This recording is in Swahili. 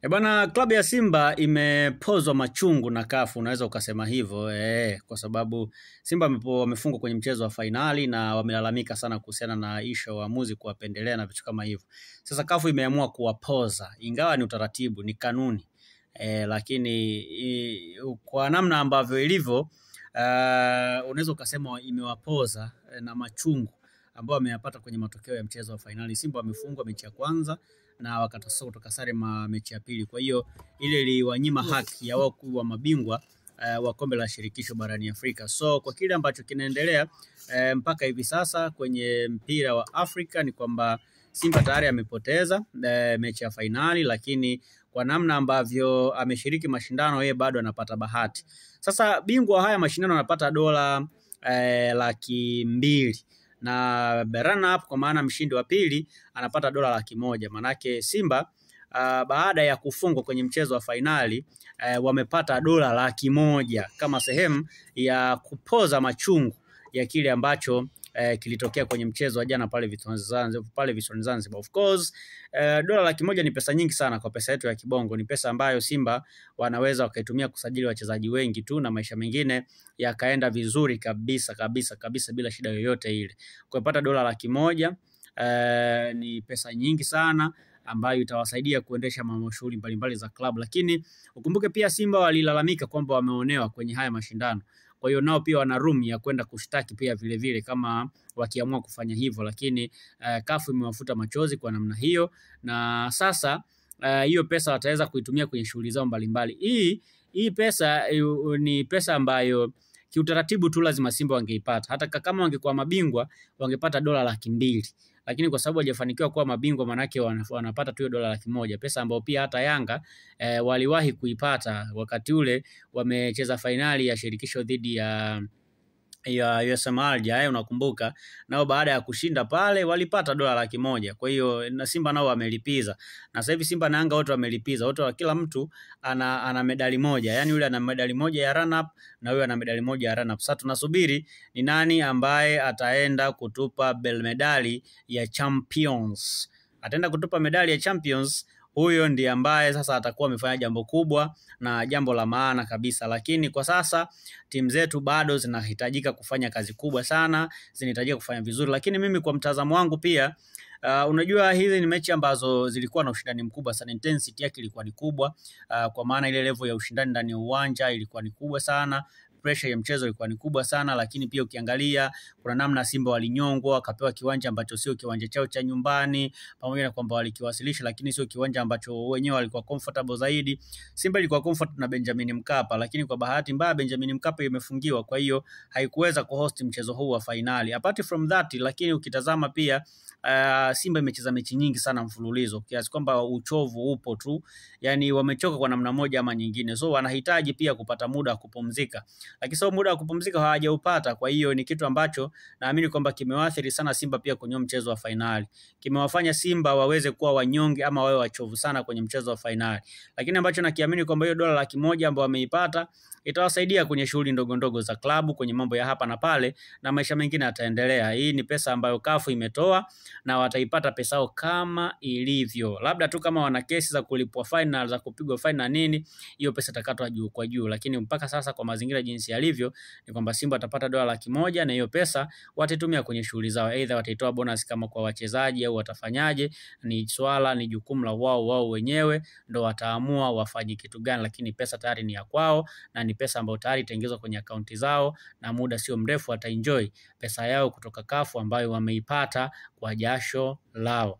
Bwana, klabu ya Simba imepozwa machungu na CAF, unaweza ukasema hivyo kwa sababu Simba wamefungwa kwenye mchezo wa fainali na wamelalamika sana kuhusiana na ishu ya waamuzi kuwapendelea na vitu kama hivyo. Sasa CAF imeamua kuwapoza, ingawa ni utaratibu, ni kanuni. Lakini kwa namna ambavyo ilivyo, unaweza ukasema imewapoza na machungu ambao wameyapata kwenye matokeo ya mchezo wa fainali. Simba wamefungwa mechi ya kwanza na wakatoka kutoka sare mechi ya pili. Kwa hiyo ile iliwanyima haki ya wao kuwa mabingwa wa kombe la shirikisho barani Afrika. So kwa kile ambacho kinaendelea mpaka hivi sasa kwenye mpira wa Afrika ni kwamba Simba tayari amepoteza mechi ya fainali, lakini kwa namna ambavyo ameshiriki mashindano yeye bado anapata bahati. Sasa bingwa haya mashindano anapata dola 200,000 na runner up kwa maana mshindi wa pili anapata dola 100,000. Manake Simba baada ya kufungwa kwenye mchezo wa fainali wamepata dola 100,000 kama sehemu ya kupoza machungu ya kile ambacho kilitokea kwenye mchezo wa jana pale visiwani Zanzibar. Of course dola 100,000 ni pesa nyingi sana kwa pesa yetu ya kibongo. Ni pesa ambayo Simba wanaweza wakaitumia kusajili wachezaji wengi tu na maisha mengine yakaenda vizuri kabisa bila shida yoyote ile. Kupata dola 100,000 ni pesa nyingi sana ambayo itawasaidia kuendesha shughuli mbalimbali za club. Lakini ukumbuke pia Simba walilalamika kwamba wameonewa kwenye haya mashindano. Kwa hiyo nao pia wana room ya kwenda kushtaki pia vile kama wakiamua kufanya hivyo, lakini CAF imewafuta machozi kwa namna hiyo, na sasa hiyo pesa wataweza kuitumia kwenye shughuli zao mbalimbali. Hii pesa ni pesa ambayo kiutaratibu tu lazima Simba wangeipata. Hata kama wangekuwa mabingwa wangepata dola 200,000. Lakini kwa sababu hajafanikiwa kuwa mabingwa, manake wanapata tu dola 100,000, pesa ambayo pia hata Yanga waliwahi kuipata wakati ule wamecheza fainali ya shirikisho dhidi ya USM Alger, unakumbuka? Nao baada ya kushinda pale walipata dola 100,000. Kwa hiyo na Simba nao wamelipiza. Na sasa hivi Simba na Yanga wote wamelipiza. Wote kila mtu ana medali moja. Yaani yule ana medali moja ya run up na yule ana medali moja ya run up. Sasa tunasubiri ni nani ambaye ataenda kutupa medali ya champions. Ataenda kutupa medali ya champions. Huyo ndiye ambaye sasa atakuwa amefanya jambo kubwa na jambo la maana kabisa. Lakini kwa sasa timu zetu bado zinahitajika kufanya kazi kubwa sana, zinahitajika kufanya vizuri. Lakini mimi kwa mtazamo wangu pia unajua hizi ni mechi ambazo zilikuwa na ushindani mkubwa sana, intensity yake ilikuwa ni kubwa, kwa maana ile level ya ushindani ndani ya uwanja ilikuwa ni kubwa sana. Pressure ya mchezo ilikuwa ni kubwa sana, lakini pia ukiangalia kuna namna Simba walinyongwa, wakapewa kiwanja ambacho sio kiwanja chao cha nyumbani, pamoja na kwamba walikiwasilisha lakini sio kiwanja ambacho wenyewe walikuwa comfortable zaidi. Simba ilikuwa comfort na Benjamin Mkapa, lakini kwa bahati mbaya Benjamin Mkapa imefungiwa, kwa hiyo haikuweza kuhost mchezo huu wa finali. Apart from that, lakini ukitazama pia Simba imecheza mechi nyingi sana mfululizo kiasi kwamba uchovu upo tu, yani wamechoka kwa namna moja ama nyingine, so wanahitaji pia kupata muda wa kupumzika. Lakini sio muda wa kupumzika hawajaupata. Kwa hiyo ni kitu ambacho naamini kwamba kimewaathiri sana Simba pia kwenye mchezo wa fainali. Kimewafanya Simba waweze kuwa wanyonge ama wawe wachovu sana kwenye mchezo wa fainali. Lakini ambacho nakiamini kwamba hiyo dola 100,000 ambayo wameipata itawasaidia kwenye shughuli ndogo za klabu, kwenye mambo ya hapa na pale, na maisha mengine yataendelea. Hii ni pesa ambayo CAF imetoa na wataipata pesao kama ilivyo. Labda tu kama wana kesi za kulipwa fine za kupigwa fine na nini, hiyo pesa itakatwa juu kwa juu. Lakini mpaka sasa kwa mazingira jinsi yalivyo ni kwamba Simba atapata dola 100,000 na hiyo pesa wataitumia kwenye shughuli zao. Either wataitoa bonus kama kwa wachezaji au watafanyaje, ni jukumu la wao wenyewe ndio wataamua wafanye kitu gani, lakini pesa tayari ni ya kwao na ni pesa ambayo tayari itaingizwa kwenye akaunti zao, na muda sio mrefu wataenjoy pesa yao kutoka CAF ambayo wameipata kwa jasho lao.